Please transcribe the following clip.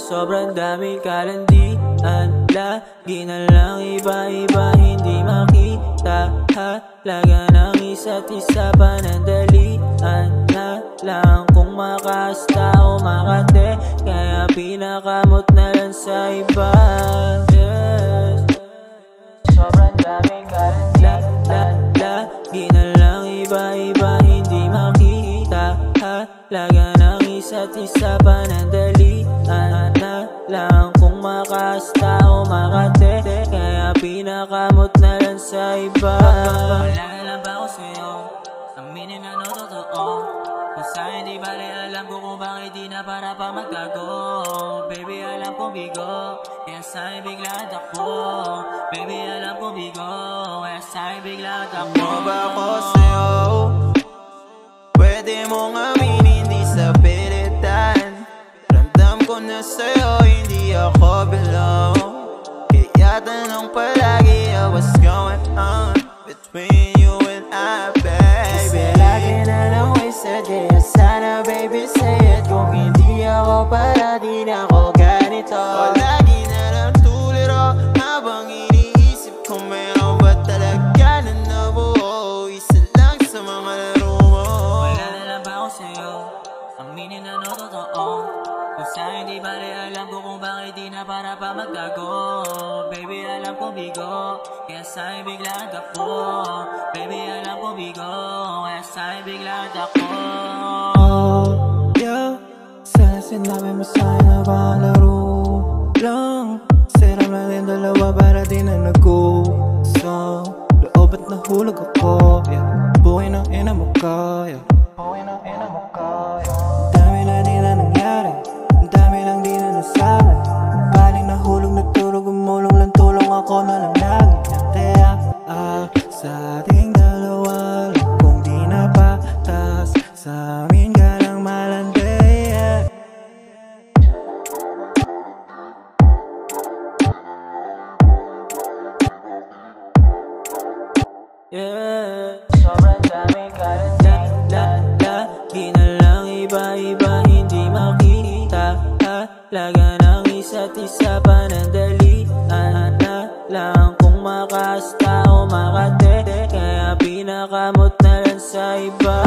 sobrang daming kalandian. Lagi na lang iba-iba, hindi makita halaga ng isa't isa. Panandalian na lang kung makasta o makate, kaya pinakamot na lang sa iba. Yes, sobrang daming kalandian. Lagi na lang iba-iba, hindi makita halaga ng isa't isa. Panandalian na lang kung makasta o makate, kaya pinakamot na lang sa iba. Wala na lang ba ako sa'yo? Aminin na no, totoo. Kung sa'yo di bali, alam ko kung bakit di na para pa magtago. Baby, alam kong bigo, kaya sa'yo bigla takbo. Baby, alam kong bigo, kaya sa'yo bigla takbo. Ano ba ako sa'yo? Pwede mong aminin, di sa pilitan. Ramdam ko na sa'yo, hindi ako belong. Kaya tanong palagi, what's going on between you and I, baby? Kasi lagi na lang wasted, kaya sana baby say it. Kung hindi ako para, di na ako ganito. O lagi na lang tuliro, habang iniisip ko meron ba talaga na nabuo? Isa lang sa mga laro mo. Wala na lang ba ako sa'yo? Aminin na no, totoo. Kung sa'yo di bali, alam ko kung bakit di na para pa magtago. Baby, alam kong bigo, kaya sa'yo bigla takbo. Baby, alam kong bigo, kaya sa'yo bigla takbo. Oh, yeah. Sana sinabi mo sa'yo na bang laro lang. Siram lang din dalawa para di na nag-go-song. Loob at nahulog ako, yeah. Buhay ng ina mo kaya, buhay ng ina mo kaya. Dami na di na nangyari, dami lang di na nasabi. Baling nahulog na tulog, umulong lang tulong ako na lang lagi. Kaya sa ating dalawa lang, kung di na patas sa amin ka lang malandi, yeah. Yeah, sobrang daming kalandian. Lagi na lang iba-iba, hindi makita halaga ng isa't isa. Panandalian na lang kung makasta o makate, kaya pinakamot na lang sa iba.